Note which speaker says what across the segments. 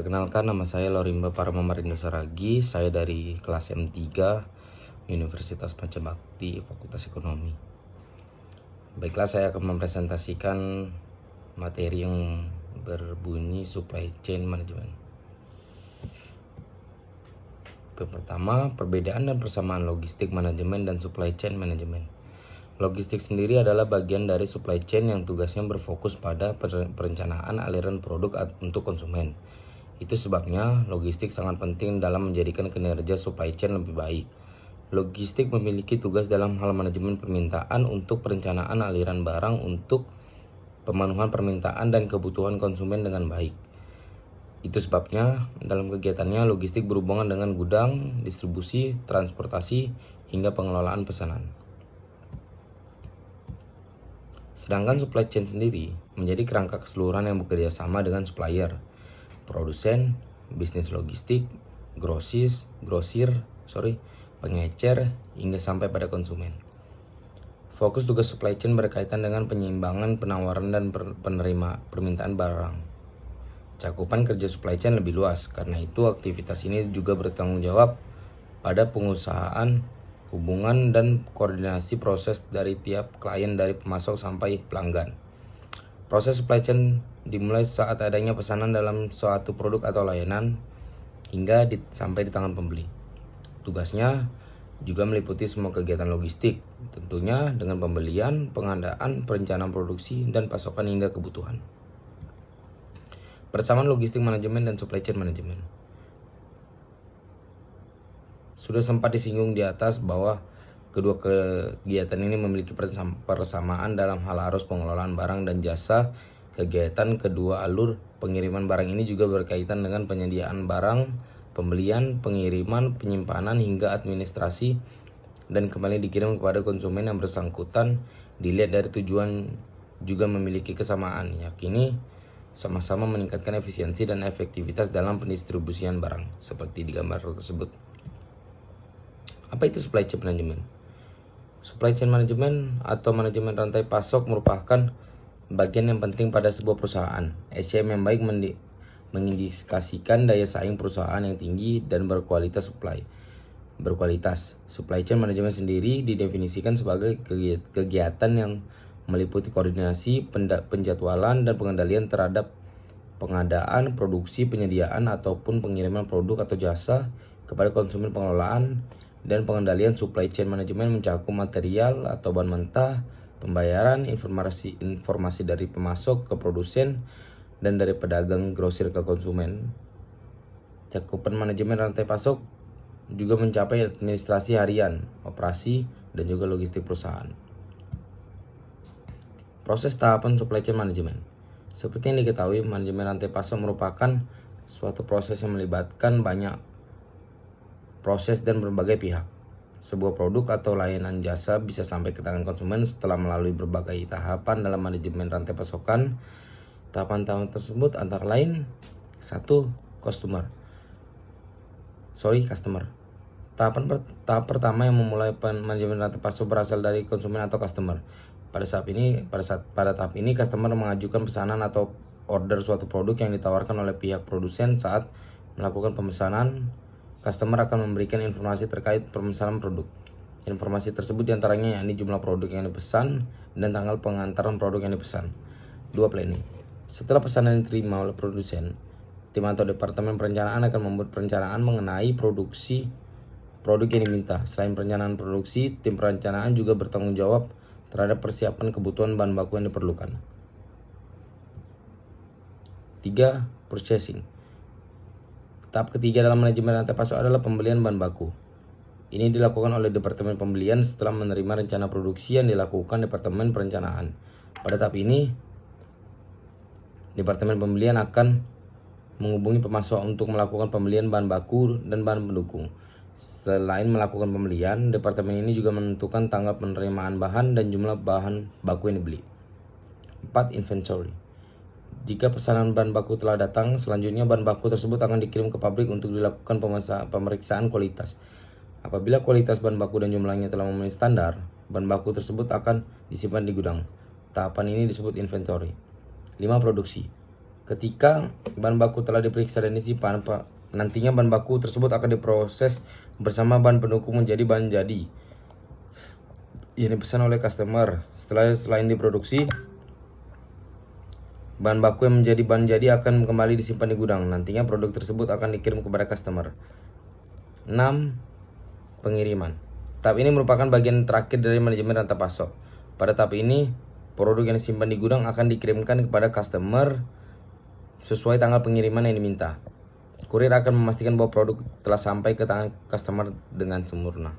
Speaker 1: Perkenalkan, nama saya Lorimba Paramamarindo Saragi. Saya dari kelas M3 Universitas Pancabakti, Fakultas Ekonomi. Baiklah, saya akan mempresentasikan materi yang berbunyi Supply Chain Management. Pertama, perbedaan dan persamaan logistik manajemen dan supply chain manajemen. Logistik sendiri adalah bagian dari supply chain yang tugasnya berfokus pada perencanaan aliran produk untuk konsumen. Itu sebabnya logistik sangat penting dalam menjadikan kinerja supply chain lebih baik. Logistik memiliki tugas dalam hal manajemen permintaan untuk perencanaan aliran barang untuk pemenuhan permintaan dan kebutuhan konsumen dengan baik. Itu sebabnya dalam kegiatannya logistik berhubungan dengan gudang, distribusi, transportasi, hingga pengelolaan pesanan. Sedangkan supply chain sendiri menjadi kerangka keseluruhan yang bekerja sama dengan supplier, produsen, bisnis logistik, grosir, pengecer, hingga sampai pada konsumen. Fokus tugas supply chain berkaitan dengan penyeimbangan penawaran dan penerima permintaan barang. Cakupan kerja supply chain lebih luas, karena itu aktivitas ini juga bertanggung jawab pada pengusahaan, hubungan dan koordinasi proses dari tiap klien dari pemasok sampai pelanggan. Proses supply chain dimulai saat adanya pesanan dalam suatu produk atau layanan hingga sampai di tangan pembeli. Tugasnya juga meliputi semua kegiatan logistik, tentunya dengan pembelian, pengadaan, perencanaan produksi, dan pasokan hingga kebutuhan. Persamaan logistik manajemen dan supply chain manajemen. Sudah sempat disinggung di atas bahwa kedua kegiatan ini memiliki persamaan dalam hal arus pengelolaan barang dan jasa. Kegiatan kedua alur pengiriman barang ini juga berkaitan dengan penyediaan barang, pembelian, pengiriman, penyimpanan, hingga administrasi dan kembali dikirim kepada konsumen yang bersangkutan. Dilihat dari tujuan juga memiliki kesamaan, yakni sama-sama meningkatkan efisiensi dan efektivitas dalam pendistribusian barang seperti di gambar tersebut. Apa itu supply chain management? Supply chain management atau manajemen rantai pasok merupakan bagian yang penting pada sebuah perusahaan. SCM yang baik mengindikasikan daya saing perusahaan yang tinggi dan berkualitas. Supply chain management sendiri didefinisikan sebagai kegiatan yang meliputi koordinasi, penjadwalan, dan pengendalian terhadap pengadaan, produksi, penyediaan, ataupun pengiriman produk atau jasa kepada konsumen. Pengelolaan dan pengendalian supply chain management mencakup material atau bahan mentah, pembayaran, informasi dari pemasok ke produsen, dan dari pedagang grosir ke konsumen. Cakupan manajemen rantai pasok juga mencapai administrasi harian, operasi, dan juga logistik perusahaan. Proses tahapan supply chain management. Seperti yang diketahui, manajemen rantai pasok merupakan suatu proses yang melibatkan banyak proses dan berbagai pihak. Sebuah produk atau layanan jasa bisa sampai ke tangan konsumen setelah melalui berbagai tahapan dalam manajemen rantai pasokan. Tahapan-tahapan tersebut antara lain: 1. Customer. Tahap pertama yang memulai manajemen rantai pasok berasal dari konsumen atau customer. Pada tahap ini customer mengajukan pesanan atau order suatu produk yang ditawarkan oleh pihak produsen. Saat melakukan pemesanan, customer akan memberikan informasi terkait pemesanan produk. Informasi tersebut diantaranya yakni jumlah produk yang dipesan dan tanggal pengantaran produk yang dipesan. 2. Planning. Setelah pesanan diterima oleh produsen, tim atau departemen perencanaan akan membuat perencanaan mengenai produksi produk yang diminta. Selain perencanaan produksi, tim perencanaan juga bertanggung jawab terhadap persiapan kebutuhan bahan baku yang diperlukan. 3. Purchasing. Tahap ketiga dalam manajemen rantai pasok adalah pembelian bahan baku. Ini dilakukan oleh departemen pembelian setelah menerima rencana produksi yang dilakukan departemen perencanaan. Pada tahap ini, departemen pembelian akan menghubungi pemasok untuk melakukan pembelian bahan baku dan bahan pendukung. Selain melakukan pembelian, departemen ini juga menentukan tanggal penerimaan bahan dan jumlah bahan baku yang dibeli. 4. Inventory. Jika pesanan bahan baku telah datang, selanjutnya bahan baku tersebut akan dikirim ke pabrik untuk dilakukan pemeriksaan kualitas. Apabila kualitas bahan baku dan jumlahnya telah memenuhi standar, bahan baku tersebut akan disimpan di gudang. Tahapan ini disebut inventory. 5. Produksi. Ketika bahan baku telah diperiksa dan disimpan, nantinya bahan baku tersebut akan diproses bersama bahan pendukung menjadi bahan jadi yang dipesan oleh customer. Selain diproduksi, bahan baku yang menjadi bahan jadi akan kembali disimpan di gudang. Nantinya produk tersebut akan dikirim kepada customer. 6. Pengiriman. Tahap ini merupakan bagian terakhir dari manajemen rantai pasok. Pada tahap ini, produk yang disimpan di gudang akan dikirimkan kepada customer sesuai tanggal pengiriman yang diminta. Kurir akan memastikan bahwa produk telah sampai ke tangan customer dengan sempurna.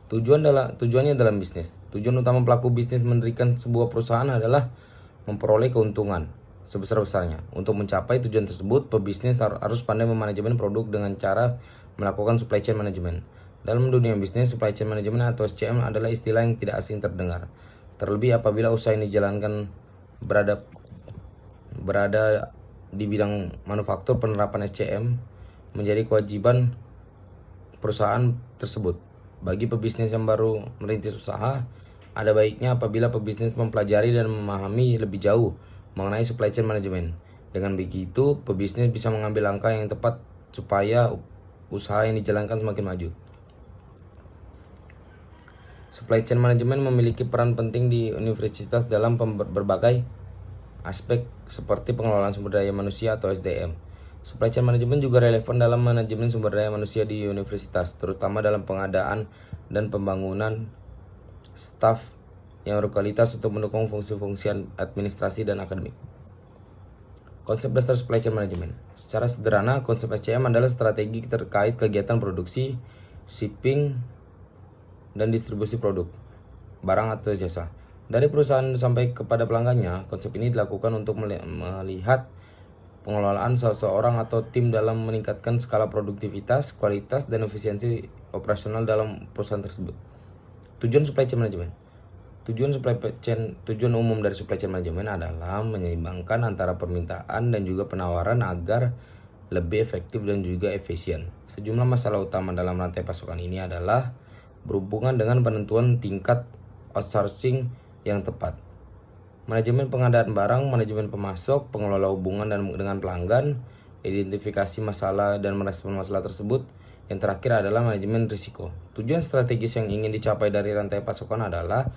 Speaker 1: Tujuannya dalam bisnis. Tujuan utama pelaku bisnis mendirikan sebuah perusahaan adalah memperoleh keuntungan sebesar-besarnya. Untuk mencapai tujuan tersebut, pebisnis harus pandai memanajemen produk dengan cara melakukan supply chain management. Dalam dunia bisnis, supply chain management atau SCM adalah istilah yang tidak asing terdengar. Terlebih apabila usaha yang dijalankan berada di bidang manufaktur, penerapan SCM menjadi kewajiban perusahaan tersebut. Bagi pebisnis yang baru merintis usaha, ada baiknya apabila pebisnis mempelajari dan memahami lebih jauh mengenai supply chain management. Dengan begitu, pebisnis bisa mengambil langkah yang tepat supaya usaha yang dijalankan semakin maju. Supply chain management memiliki peran penting di universitas dalam berbagai aspek seperti pengelolaan sumber daya manusia atau SDM. Supply chain management juga relevan dalam manajemen sumber daya manusia di universitas, terutama dalam pengadaan dan pembangunan staf yang berkualitas untuk mendukung fungsi-fungsi administrasi dan akademik. Konsep dasar supply chain management. Secara sederhana, konsep SCM adalah strategi terkait kegiatan produksi, shipping, dan distribusi produk, barang atau jasa dari perusahaan sampai kepada pelanggannya. Konsep ini dilakukan untuk melihat pengelolaan seseorang atau tim dalam meningkatkan skala produktivitas, kualitas, dan efisiensi operasional dalam perusahaan tersebut. Tujuan supply chain management. Tujuan umum dari supply chain management adalah menyeimbangkan antara permintaan dan juga penawaran agar lebih efektif dan juga efisien. Sejumlah masalah utama dalam rantai pasokan ini adalah berhubungan dengan penentuan tingkat outsourcing yang tepat, manajemen pengadaan barang, manajemen pemasok, pengelola hubungan dengan pelanggan, identifikasi masalah dan merespon masalah tersebut. Yang terakhir adalah manajemen risiko. Tujuan strategis yang ingin dicapai dari rantai pasokan adalah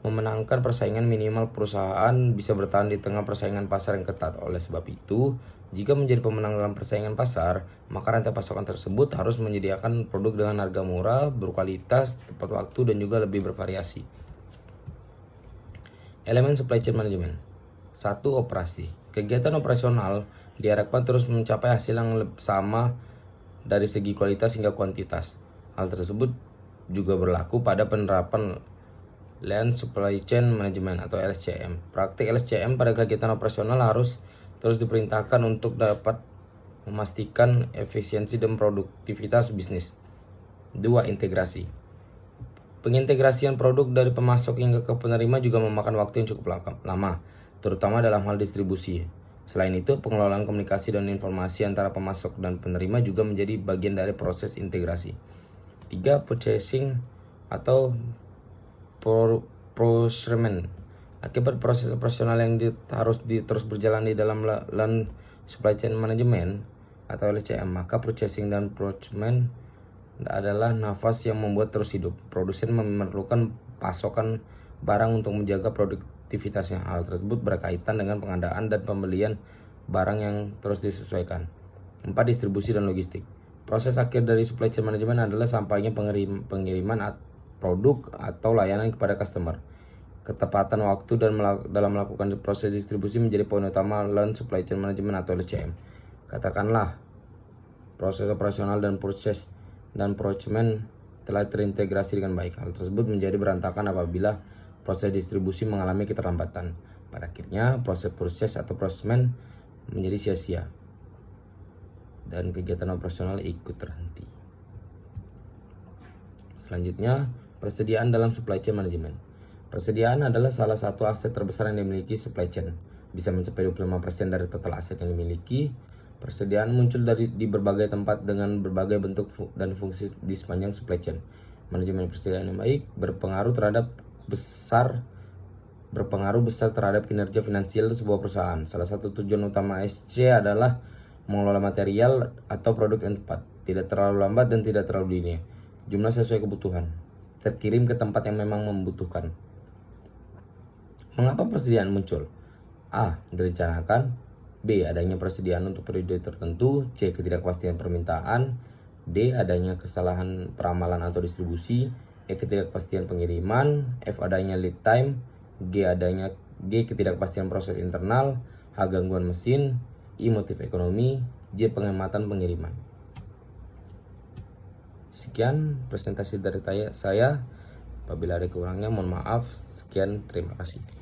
Speaker 1: memenangkan persaingan minimal. Perusahaan bisa bertahan di tengah persaingan pasar yang ketat. Oleh sebab itu, jika menjadi pemenang dalam persaingan pasar, maka rantai pasokan tersebut harus menyediakan produk dengan harga murah, berkualitas, tepat waktu, dan juga lebih bervariasi. Elemen supply chain management. 1. Operasi. Kegiatan operasional diharapkan terus mencapai hasil yang sama dari segi kualitas hingga kuantitas. Hal tersebut juga berlaku pada penerapan Lean Supply Chain Management atau LSCM. Praktik LSCM pada kegiatan operasional harus terus diperintahkan untuk dapat memastikan efisiensi dan produktivitas bisnis. 2. Integrasi. Pengintegrasian produk dari pemasok hingga ke penerima juga memakan waktu yang cukup lama, terutama dalam hal distribusi. Selain itu, pengelolaan komunikasi dan informasi antara pemasok dan penerima juga menjadi bagian dari proses integrasi. 3. Purchasing atau procurement. Akibat proses operasional yang harus terus berjalan di dalam Lean Supply Chain Management atau LCM, maka purchasing dan procurement adalah nafas yang membuat terus hidup. Produsen memerlukan pasokan barang untuk menjaga produktivitasnya. Hal tersebut berkaitan dengan pengadaan dan pembelian barang yang terus disesuaikan. 4. Distribusi dan logistik. Proses akhir dari supply chain management adalah sampainya pengiriman produk atau layanan kepada customer. Ketepatan waktu dalam melakukan proses distribusi menjadi poin utama Lean Supply Chain Management atau LCM. Katakanlah proses operasional dan proses dan procurement telah terintegrasi dengan baik. Hal tersebut menjadi berantakan apabila proses distribusi mengalami keterlambatan. Pada akhirnya proses atau procurement menjadi sia-sia dan kegiatan operasional ikut terhenti. Selanjutnya, persediaan dalam supply chain management. Persediaan adalah salah satu aset terbesar yang dimiliki supply chain. Bisa mencapai 25% dari total aset yang dimiliki. Persediaan muncul di berbagai tempat dengan berbagai bentuk dan fungsi di sepanjang supply chain. Manajemen persediaan yang baik berpengaruh terhadap besar berpengaruh besar terhadap kinerja finansial sebuah perusahaan. Salah satu tujuan utama SC adalah mengelola material atau produk yang tepat, tidak terlalu lambat dan tidak terlalu dini. Jumlah sesuai kebutuhan, terkirim ke tempat yang memang membutuhkan. Mengapa persediaan muncul? A. Direncanakan. B. Adanya persediaan untuk periode tertentu. C. Ketidakpastian permintaan. D. Adanya kesalahan peramalan atau distribusi. E. Ketidakpastian pengiriman. F. Adanya lead time. G. Ketidakpastian proses internal. H. Gangguan mesin. I. Motif ekonomi. J. Penghematan pengiriman. Sekian presentasi dari saya. Apabila ada kurangnya mohon maaf. Sekian, terima kasih.